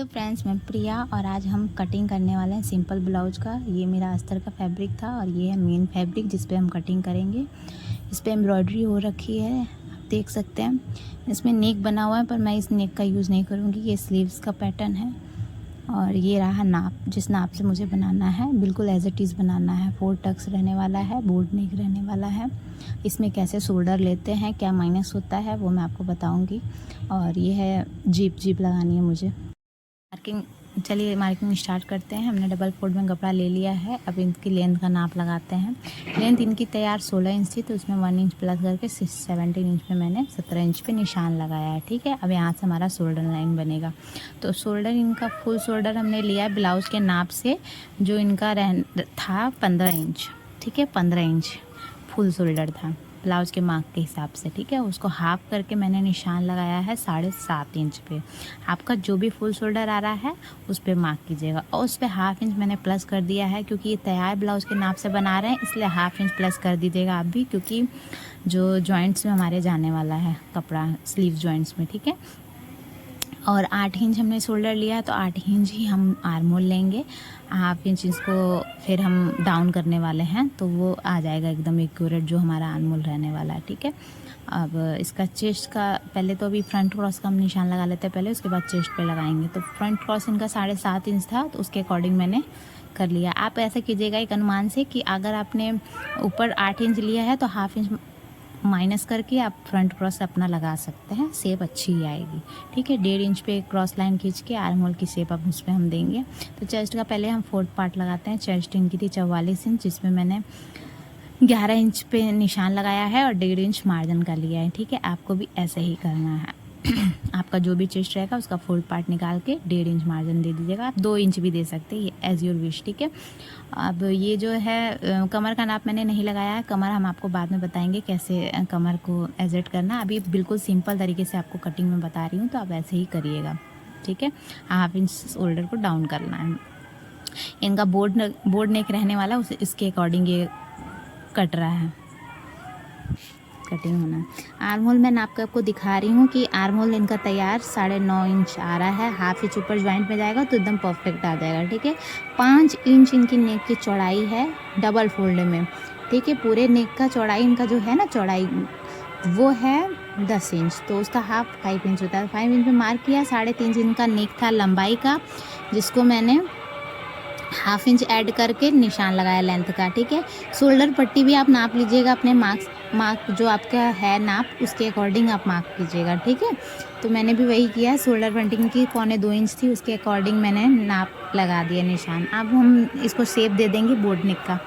तो फ्रेंड्स, मैं प्रिया और आज हम कटिंग करने वाले हैं सिंपल ब्लाउज का। ये मेरा अस्तर का फैब्रिक था और ये है मेन फैब्रिक जिस पे हम कटिंग करेंगे। इस पे एम्ब्रॉयडरी हो रखी है, आप देख सकते हैं। इसमें नेक बना हुआ है पर मैं इस नेक का यूज़ नहीं करूँगी। ये स्लीव्स का पैटर्न है और ये रहा नाप, जिस नाप से मुझे बनाना है बिल्कुल एज इट इज़ बनाना है। 4 टक्स रहने वाला है, बोर्ड नेक रहने वाला है। इसमें कैसे शोल्डर लेते हैं, क्या माइनस होता है वो मैं आपको बताऊंगी। और ये है जीप लगानी है मुझे। मार्किंग, चलिए मार्किंग स्टार्ट करते हैं। हमने डबल फोल्ड में कपड़ा ले लिया है। अब इनकी लेंथ का नाप लगाते हैं। लेंथ इनकी तैयार 16 इंच थी तो उसमें 1 इंच प्लस करके 17 इंच पे मैंने 17 इंच पे निशान लगाया है। ठीक है, अब यहाँ से हमारा शोल्डर लाइन बनेगा। तो शोल्डर इनका फुल शोल्डर हमने लिया है ब्लाउज के नाप से, जो इनका था 15 इंच। ठीक है, 15 इंच फुल शोल्डर था ब्लाउज के मार्क के हिसाब से। ठीक है, उसको हाफ करके मैंने निशान लगाया है 7.5 इंच पे। आपका जो भी फुल शोल्डर आ रहा है उस पर मार्क कीजिएगा और उस पर हाफ इंच मैंने प्लस कर दिया है, क्योंकि ये तैयार ब्लाउज के नाप से बना रहे हैं, इसलिए हाफ इंच प्लस कर दीजिएगा आप भी, क्योंकि जो जॉइंट्स में हमारे जाने वाला है कपड़ा स्लीव जॉइंट्स में। ठीक है, और 8 इंच हमने शोल्डर लिया है तो 8 इंच ही हम आर्म होल लेंगे। हाफ इंच इसको फिर हम डाउन करने वाले हैं तो वो आ जाएगा एकदम एक्यूरेट जो हमारा आर्म होल रहने वाला है। ठीक है, अब इसका चेस्ट का पहले तो अभी फ्रंट क्रॉस का हम निशान लगा लेते हैं पहले, उसके बाद चेस्ट पे लगाएंगे। तो फ्रंट क्रॉस इनका 7.5 इंच था तो उसके अकॉर्डिंग मैंने कर लिया। आप ऐसा कीजिएगा एक अनुमान से कि अगर आपने ऊपर 8 इंच लिया है तो हाफ इंच माइनस करके आप फ्रंट क्रॉस अपना लगा सकते हैं, शेप अच्छी ही आएगी। ठीक है, 1.5 इंच पे क्रॉस लाइन खींच के आर्म होल की शेप अब उस पर हम देंगे। तो चेस्ट का पहले हम 4th पार्ट लगाते हैं। चेस्ट इनकी थी 44 इंच, जिसमें मैंने 11 इंच पे निशान लगाया है और 1.5 इंच मार्जिन का लिया है। ठीक है, आपको भी ऐसे ही करना है। आपका जो भी चेस्ट रहेगा उसका 4th पार्ट निकाल के 1.5 इंच मार्जिन दे दीजिएगा। आप 2 इंच भी दे सकते हैं, ये एज योर विश। ठीक है, अब ये जो है कमर का नाप मैंने नहीं लगाया है। कमर हम आपको बाद में बताएंगे कैसे कमर को एडजस्ट करना। अभी बिल्कुल सिंपल तरीके से आपको कटिंग में बता रही हूँ तो आप ऐसे ही करिएगा। ठीक है, हाफ इंच शोल्डर को डाउन करना है। इनका बोर्ड नेक रहने वाला, उस इसके अकॉर्डिंग ये कट रहा है, कटिंग होना है। आर्म होल मैं नाप कर आपको दिखा रही हूँ कि आर्म होल इनका तैयार 9.5 इंच आ रहा है। हाफ इंच ऊपर ज्वाइंट में जाएगा तो एकदम परफेक्ट आ जाएगा। ठीक है, 5 इंच इनकी नेक की चौड़ाई है डबल फोल्ड में। ठीक है, पूरे नेक का चौड़ाई इनका जो है ना चौड़ाई वो है 10 इंच, तो उसका हाफ 5 इंच होता है। 5 इंच में मार्क किया। 3.5 इंच इनका नेक था लंबाई का, जिसको मैंने हाफ इंच ऐड करके निशान लगाया लेंथ का। ठीक है, शोल्डर पट्टी भी आप नाप लीजिएगा अपने मार्क जो आपका है नाप उसके अकॉर्डिंग आप मार्क कीजिएगा। ठीक है, तो मैंने भी वही किया है। शोल्डर पट्टी की 1.25 इंच थी, उसके अकॉर्डिंग मैंने नाप लगा दिया निशान। अब हम इसको शेप दे देंगे बोर्ड नेक का।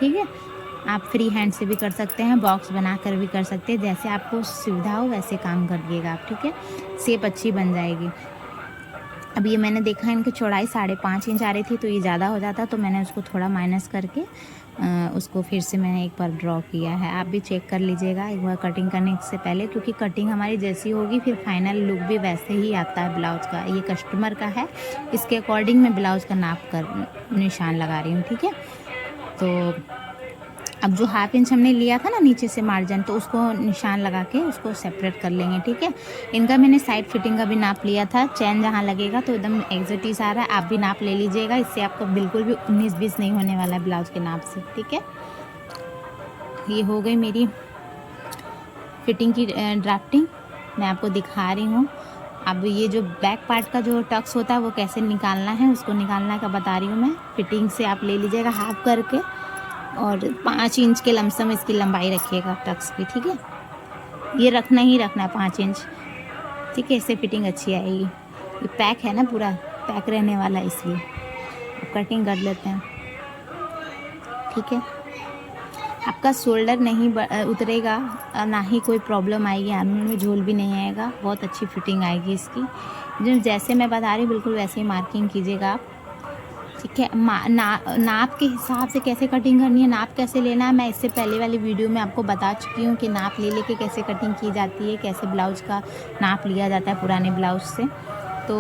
ठीक है, आप फ्री हैंड से भी कर सकते हैं, बॉक्स बना कर भी कर सकते हैं, जैसे आपको सुविधा हो वैसे काम करिएगा आप। ठीक है, शेप अच्छी बन जाएगी। अब ये मैंने देखा इनकी चौड़ाई 5.5 इंच आ रही थी तो ये ज़्यादा हो जाता, तो मैंने उसको थोड़ा माइनस करके उसको फिर से मैंने एक बार ड्रॉ किया है। आप भी चेक कर लीजिएगा एक बार कटिंग करने से पहले, क्योंकि कटिंग हमारी जैसी होगी फिर फाइनल लुक भी वैसे ही आता है ब्लाउज का। ये कस्टमर का है, इसके अकॉर्डिंग मैं ब्लाउज का नाप कर निशान लगा रही हूँ। ठीक है, तो अब जो हाफ इंच हमने लिया था ना नीचे से मार्जिन, तो उसको निशान लगा के उसको सेपरेट कर लेंगे। ठीक है, इनका मैंने साइड फिटिंग का भी नाप लिया था। चैन जहाँ लगेगा तो एकदम एग्जैक्ट आ रहा है, आप भी नाप ले लीजिएगा, इससे आपको बिल्कुल भी 19-20 नहीं होने वाला है ब्लाउज के नाप से। ठीक है, ये हो गई मेरी फिटिंग की ड्राफ्टिंग, मैं आपको दिखा रही हूँ। अब ये जो बैक पार्ट का जो टक्स होता है वो कैसे निकालना है, उसको निकालना का बता रही हूँ मैं। फिटिंग से आप ले लीजिएगा हाफ करके और 5 इंच के लमसम इसकी लंबाई रखिएगा टक्स की। ठीक है, ये रखना ही रखना 5 इंच। ठीक है, इससे फिटिंग अच्छी आएगी। ये पैक है ना, पूरा पैक रहने वाला है, इसलिए कटिंग कर लेते हैं। ठीक है, आपका शोल्डर नहीं उतरेगा, ना ही कोई प्रॉब्लम आएगी, आर्म में झोल भी नहीं आएगा, बहुत अच्छी फिटिंग आएगी इसकी। जो जैसे मैं बता रही हूँ बिल्कुल वैसे ही मार्किंग कीजिएगा आप। ठीक है, नाप के हिसाब से कैसे कटिंग करनी है, नाप कैसे लेना है, मैं इससे पहले वाली वीडियो में आपको बता चुकी हूँ कि नाप ले लेके कैसे कटिंग की जाती है, कैसे ब्लाउज का नाप लिया जाता है पुराने ब्लाउज से। तो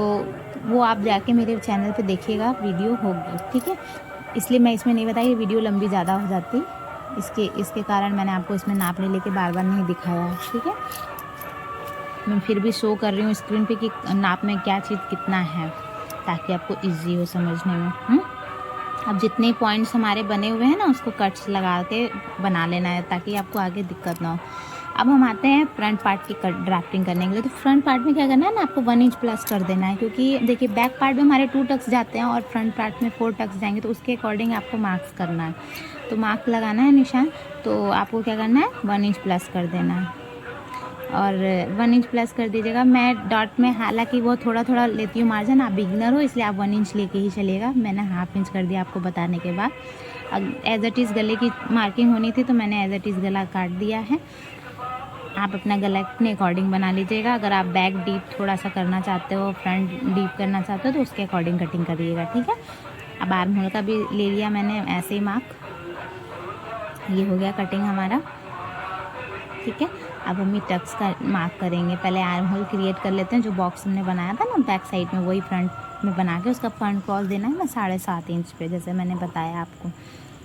वो आप जाके मेरे चैनल पे देखिएगा, वीडियो होगी। ठीक है, इसलिए मैं इसमें नहीं बताई, वीडियो लंबी ज़्यादा हो जाती, इसके कारण मैंने आपको इसमें नाप ले लेके बार बार नहीं दिखाया। ठीक है, मैं फिर भी शो कर रही हूँ स्क्रीन पे कि नाप में क्या चीज़ कितना है। ताकि आपको इजी हो समझने में। अब जितने पॉइंट्स हमारे बने हुए हैं ना उसको कट्स लगा के बना लेना है ताकि आपको आगे दिक्कत ना हो। अब हम आते हैं फ्रंट पार्ट की कट ड्राफ्टिंग करने के लिए। तो फ्रंट पार्ट में क्या करना है ना, आपको 1 इंच प्लस कर देना है, क्योंकि देखिए बैक पार्ट में हमारे 2 टक्स जाते हैं और फ्रंट पार्ट में 4 टक्स जाएंगे, तो उसके अकॉर्डिंग आपको मार्क्स करना है। तो मार्क लगाना है निशान, तो आपको क्या करना है 1 इंच प्लस कर देना है और 1 इंच प्लस कर दीजिएगा। मैं डॉट में हालांकि वो थोड़ा थोड़ा लेती हूँ मार्जिन, आप बिगनर हो इसलिए आप 1 इंच लेके ही चलिएगा। मैंने हाफ इंच कर दिया आपको बताने के बाद। अब एज इट इज़ गले की मार्किंग होनी थी तो मैंने एज इट इज़ गला काट दिया है। आप अपना गला अपने अकॉर्डिंग बना लीजिएगा। अगर आप बैक डीप थोड़ा सा करना चाहते हो, फ्रंट डीप करना चाहते हो तो उसके अकॉर्डिंग कटिंग करिएगा, ठीक है। अब आर्म होल का भी ले लिया मैंने ऐसे ही मार्क, ये हो गया कटिंग हमारा, ठीक है। अब हम ये टक्स का मार्क करेंगे। पहले आर्म होल क्रिएट कर लेते हैं, जो बॉक्स हमने बनाया था ना बैक साइड में वही फ्रंट में बना के उसका फ्रंट क्रॉस देना है ना 7.5 इंच पे, जैसे मैंने बताया आपको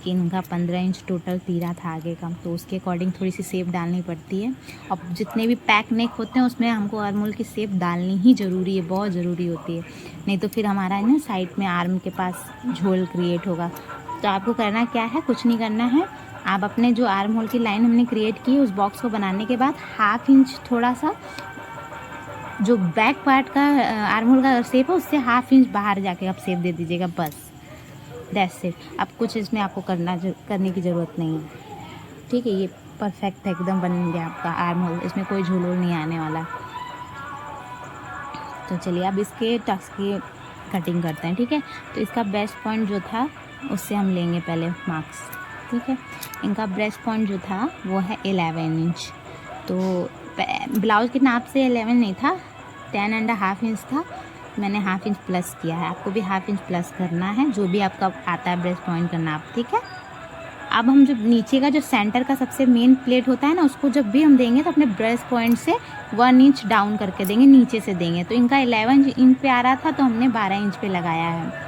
कि इनका 15 इंच टोटल तीरा था आगे का, तो उसके अकॉर्डिंग थोड़ी सी शेप डालनी पड़ती है। अब जितने भी पैक नेक होते हैं उसमें हमको आर्म होल की शेप डालनी ही ज़रूरी है, बहुत ज़रूरी होती है, नहीं तो फिर हमारा ना साइड में आर्म के पास झोल क्रिएट होगा। तो आपको करना क्या है, कुछ नहीं करना है। आप अपने जो आर्म होल की लाइन हमने क्रिएट की उस बॉक्स को बनाने के बाद हाफ इंच थोड़ा सा जो बैक पार्ट का आर्म होल का शेप है उससे हाफ इंच बाहर जाके आप शेप दे दीजिएगा, बस दैट्स इट। अब कुछ इसमें आपको करने की ज़रूरत नहीं है, ठीक है। ये परफेक्ट एकदम बन गया आपका आर्म होल, इसमें कोई झूल नहीं आने वाला। तो चलिए अब इसके टक्स की कटिंग करते हैं, ठीक है। तो इसका बेस्ट पॉइंट जो था उससे हम लेंगे पहले मार्क्स, ठीक है। इनका ब्रेस्ट पॉइंट जो था वो है 11 इंच। तो ब्लाउज के नाप से 11 नहीं था, 10.5 इंच था। मैंने हाफ इंच प्लस किया है, आपको भी हाफ इंच प्लस करना है, जो भी आपका आता है ब्रेस्ट पॉइंट का नाप, ठीक है। अब हम जब नीचे का जो सेंटर का सबसे मेन प्लेट होता है ना उसको जब भी हम देंगे तो अपने ब्रेस्ट पॉइंट से 1 इंच डाउन करके देंगे, नीचे से देंगे। तो इनका 11 इंच पे आ रहा था तो हमने 12 इंच पे लगाया है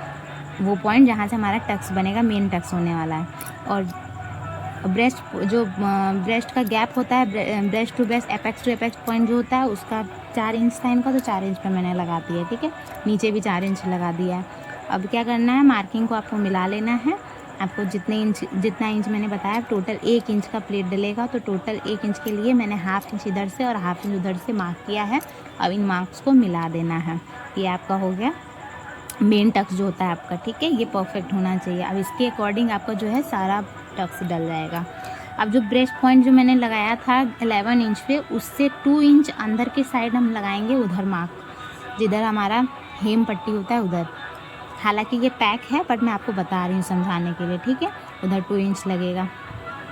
वो पॉइंट जहाँ से हमारा टक्स बनेगा, मेन टक्स होने वाला है। और ब्रेस्ट जो ब्रेस्ट का गैप होता है, breast to breast apex to apex point जो होता है उसका 4 इंच था इनका, तो 4 इंच पे मैंने लगा दिया, ठीक है। नीचे भी 4 इंच लगा दिया है। अब क्या करना है, मार्किंग को आपको मिला लेना है। आपको जितना इंच मैंने बताया टोटल 1 इंच का प्लेट डलेगा, तो टोटल 1 इंच के लिए मैंने हाफ इंच इधर से और हाफ इंच उधर से मार्क किया है। अब इन मार्क्स को मिला देना है, ये आपका हो गया मेन टक्स जो होता है आपका, ठीक है। ये परफेक्ट होना चाहिए। अब इसके अकॉर्डिंग आपका जो है सारा टक्स डल जाएगा। अब जो ब्रेस्ट पॉइंट जो मैंने लगाया था 11 इंच पे उससे 2 इंच अंदर के साइड हम लगाएंगे उधर मार्क, जिधर हमारा हेम पट्टी होता है उधर। हालांकि ये पैक है बट मैं आपको बता रही हूँ समझाने के लिए, ठीक है। उधर 2 इंच लगेगा,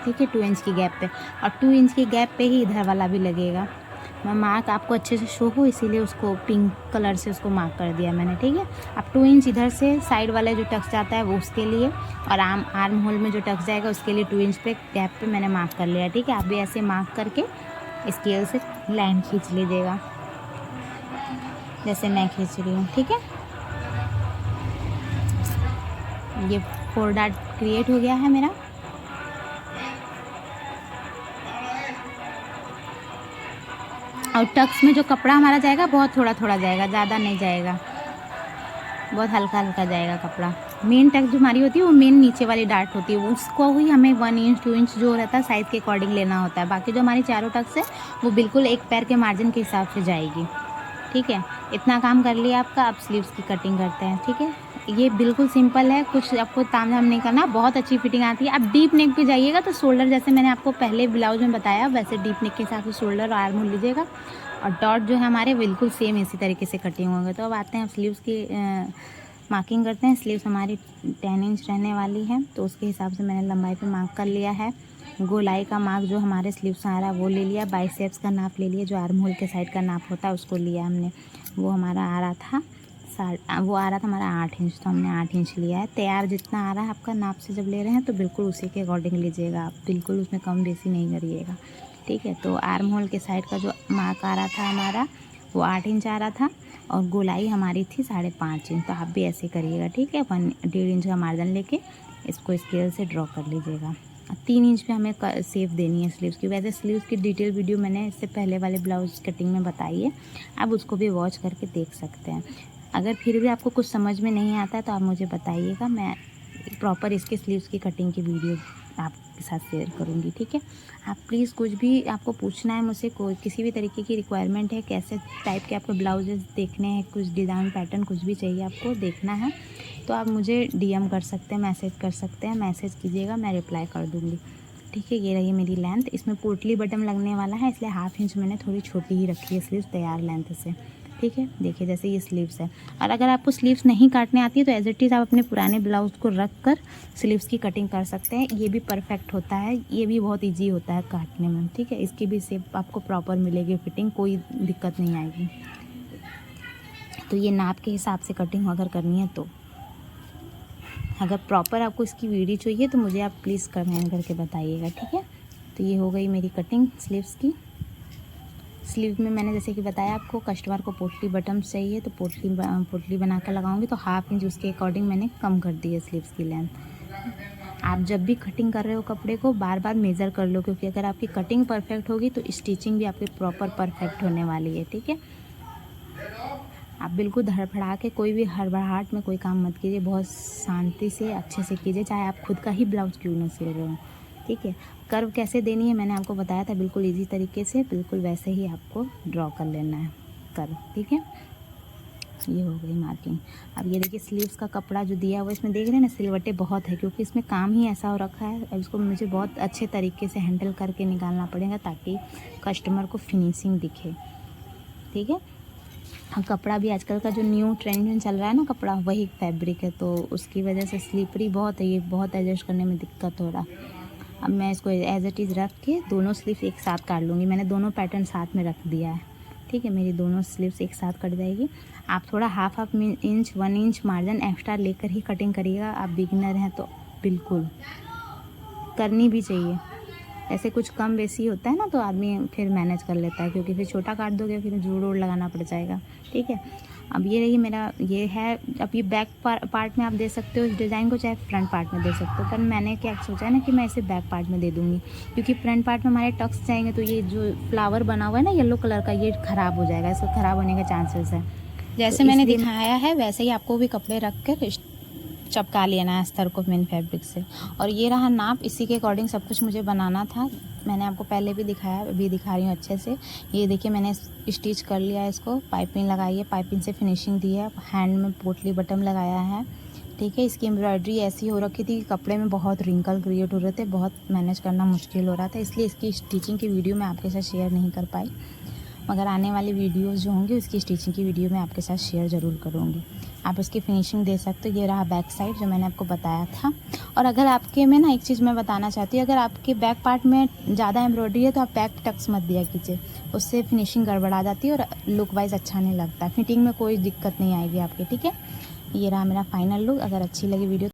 ठीक है, 2 इंच की गैप पे, और 2 इंच की गैप पे ही इधर वाला भी लगेगा। मैं मार्क आपको अच्छे से शो हो इसीलिए उसको पिंक कलर से उसको मार्क कर दिया मैंने, ठीक है। अब 2 इंच इधर से साइड वाले जो टक्स जाता है वो उसके लिए, और आर्म होल में जो टक्स जाएगा उसके लिए 2 इंच पे गैप पे मैंने मार्क कर लिया, ठीक है। आप भी ऐसे मार्क करके स्केल से लाइन खींच लीजिएगा जैसे मैं खींच रही हूँ, ठीक है। ये 4 डॉट क्रिएट हो गया है मेरा। और टक्स में जो कपड़ा हमारा जाएगा बहुत थोड़ा थोड़ा जाएगा, ज़्यादा नहीं जाएगा, बहुत हल्का हल्का जाएगा कपड़ा। मेन टक्स जो हमारी होती है वो मेन नीचे वाली डार्ट होती है, उसको ही हमें 1 इंच 2 इंच जो रहता है साइज़ के अकॉर्डिंग लेना होता है। बाकी जो हमारी चारों टक्स है वो बिल्कुल एक पैर के मार्जिन के हिसाब से जाएगी, ठीक है। इतना काम कर लिया आपका। अब स्लीव्स की कटिंग करते हैं, ठीक है। ये बिल्कुल सिंपल है, कुछ आपको तामझाम नहीं करना, बहुत अच्छी फिटिंग आती है। अब डीप नेक पे जाइएगा तो शोल्डर जैसे मैंने आपको पहले ब्लाउज में बताया वैसे डीप नेक के हिसाब से शोल्डर और आर्म होल लीजिएगा, और डॉट जो है हमारे बिल्कुल सेम इसी तरीके से कटिंग होंगे। तो अब आते हैं स्लीव्स की मार्किंग करते हैं। स्लीव्स हमारी 10 इंच रहने वाली है, तो उसके हिसाब से मैंने लंबाई पे मार्क कर लिया है। गोलाई का मार्क जो हमारे स्लीव्स आ रहा है वो ले लिया, बाइसेप्स का नाप ले लिया, जो आर्म होल के साइड का नाप होता है उसको लिया हमने, वो हमारा आ रहा था हमारा 8 इंच, तो हमने 8 इंच लिया है। तैयार जितना आ रहा है आपका नाप से जब ले रहे हैं तो बिल्कुल उसी के अकॉर्डिंग लीजिएगा आप, बिल्कुल उसमें कम बेसी नहीं करिएगा, ठीक है। तो आर्म होल के साइड का जो मार्क आ रहा था हमारा वो 8 इंच आ रहा था, और गोलाई हमारी थी 5.5 इंच, तो आप भी ऐसे करिएगा, ठीक है। 1.5 इंच का मार्जिन लेके इसको स्केल से ड्रॉ कर लीजिएगा। 3 इंच पे हमें शेप देनी है स्लीव्स की। वैसे स्लीव्स की डिटेल वीडियो मैंने इससे पहले वाले ब्लाउज कटिंग में बताई है, आप उसको भी वॉच करके देख सकते हैं। अगर फिर भी आपको कुछ समझ में नहीं आता है तो आप मुझे बताइएगा, मैं प्रॉपर इसके स्लीव्स की कटिंग की वीडियो आपके साथ शेयर करूँगी, ठीक है। आप प्लीज़ कुछ भी आपको पूछना है मुझसे, कोई किसी भी तरीके की रिक्वायरमेंट है, कैसे टाइप के आपको ब्लाउजेज़ देखने हैं, कुछ डिज़ाइन पैटर्न कुछ भी चाहिए आपको देखना है, तो आप मुझे डीएम कर सकते हैं, मैसेज कर सकते हैं। मैसेज कीजिएगा, मैं रिप्लाई कर दूँगी, ठीक है। ये रही मेरी लेंथ। इसमें पोटली बटन लगने वाला है, इसलिए 1/2 इंच मैंने थोड़ी छोटी ही रखी है स्लीव्स तैयार लेंथ से, ठीक है। देखिए जैसे ये स्लीव्स है, और अगर आपको स्लीव्स नहीं काटने आती है तो एज इट इज़ आप अपने पुराने ब्लाउज को रख कर स्लीव्स की कटिंग कर सकते हैं। ये भी परफेक्ट होता है, ये भी बहुत इजी होता है काटने में, ठीक है। इसकी भी शेप आपको प्रॉपर मिलेगी, फिटिंग कोई दिक्कत नहीं आएगी। तो ये नाप के हिसाब से कटिंग अगर करनी है तो, अगर प्रॉपर आपको इसकी वीडियो चाहिए तो मुझे आप प्लीज़ कमेंट करके बताइएगा, ठीक है। तो ये हो गई मेरी कटिंग स्लीव्स की। स्लीव में मैंने जैसे कि बताया आपको कस्टमर को पोटली बटन चाहिए तो पोटली बना कर लगाऊंगी, तो 1/2 इंच उसके अकॉर्डिंग मैंने कम कर दी है स्लीव्स की लेंथ। आप जब भी कटिंग कर रहे हो कपड़े को बार बार मेज़र कर लो, क्योंकि अगर आपकी कटिंग परफेक्ट होगी तो स्टिचिंग भी आपकी प्रॉपर परफेक्ट होने वाली है, ठीक है। आप बिल्कुल धड़फड़ा के कोई भी हड़बड़ाहट में कोई काम मत कीजिए, बहुत शांति से अच्छे से कीजिए, चाहे आप खुद का ही ब्लाउज क्यों ना सिल रहे हो, ठीक है। कर्व कैसे देनी है मैंने आपको बताया था, बिल्कुल इजी तरीके से, बिल्कुल वैसे ही आपको ड्रॉ कर लेना है कर्व, ठीक है। ये हो गई मार्किंग। अब ये देखिए स्लीव्स का कपड़ा जो दिया हुआ है, इसमें देख रहे हैं ना सिलवटे बहुत है, क्योंकि इसमें काम ही ऐसा हो रखा है। अब इसको मुझे बहुत अच्छे तरीके से हैंडल करके निकालना पड़ेगा ताकि कस्टमर को फिनिशिंग दिखे, ठीक है। कपड़ा भी आजकल का जो न्यू ट्रेंड में चल रहा है ना कपड़ा, वही फैब्रिक है, तो उसकी वजह से स्लीपरी बहुत है, ये बहुत एडजस्ट करने में दिक्कत हो रहा। अब मैं इसको एज इट इज़ रख के दोनों स्लीव्स एक साथ काट लूँगी। मैंने दोनों पैटर्न साथ में रख दिया है, ठीक है। मेरी दोनों स्लीव्स एक साथ कट जाएगी। आप थोड़ा half inch 1 inch margin extra लेकर ही कटिंग करिएगा। आप बिगिनर हैं तो बिल्कुल करनी भी चाहिए। ऐसे कुछ कम बेसी होता है ना तो आदमी फिर मैनेज कर लेता है, क्योंकि फिर छोटा काट दोगे फिर जोड़ ओड़ लगाना पड़ जाएगा, ठीक है। अब ये रही मेरा ये है। अब ये बैक पार्ट में आप दे सकते हो इस डिज़ाइन को, चाहे फ्रंट पार्ट में दे सकते हो, पर मैंने क्या सोचा है ना कि मैं इसे बैक पार्ट में दे दूँगी, क्योंकि फ्रंट पार्ट में हमारे टक्स जाएंगे तो ये जो फ्लावर बना हुआ है ना येलो कलर का, ये ख़राब हो जाएगा, इसको ख़राब होने का चांसेस है। जैसे तो मैंने दिखाया है वैसे ही आपको भी कपड़े रख कर चपका लेना है अस्तर को मेन फैब्रिक से। और ये रहा नाप, इसी के अकॉर्डिंग सब कुछ मुझे बनाना था। मैंने आपको पहले भी दिखाया, अभी दिखा रही हूँ अच्छे से। ये देखिए मैंने स्टिच कर लिया है इसको, पाइपिंग लगाई है, पाइपिंग से फिनिशिंग दी है, हैंड में पोटली बटन लगाया है, ठीक है। इसकी एम्ब्रॉयडरी ऐसी हो रखी थी कि कपड़े में बहुत रिंकल क्रिएट हो रहे थे, बहुत मैनेज करना मुश्किल हो रहा था, इसलिए इसकी स्टिचिंग की वीडियो मैं आपके साथ शेयर नहीं कर पाई। मगर आने वाली वीडियोस जो होंगी उसकी स्टिचिंग की वीडियो मैं आपके साथ शेयर ज़रूर करूँगी। आप उसकी फिनिशिंग दे सकते हो। ये रहा बैक साइड जो मैंने आपको बताया था। और अगर आपके में ना एक चीज़ मैं बताना चाहती हूँ, अगर आपके बैक पार्ट में ज़्यादा एम्ब्रॉयडरी है तो आप बैक टक्स मत दिया कीजिए, उससे फिनिशिंग गड़बड़ा जाती है और लुक वाइज अच्छा नहीं लगता। फिटिंग में कोई दिक्कत नहीं आएगी आपके, ठीक है। ये रहा मेरा फाइनल लुक। अगर अच्छी लगी वीडियो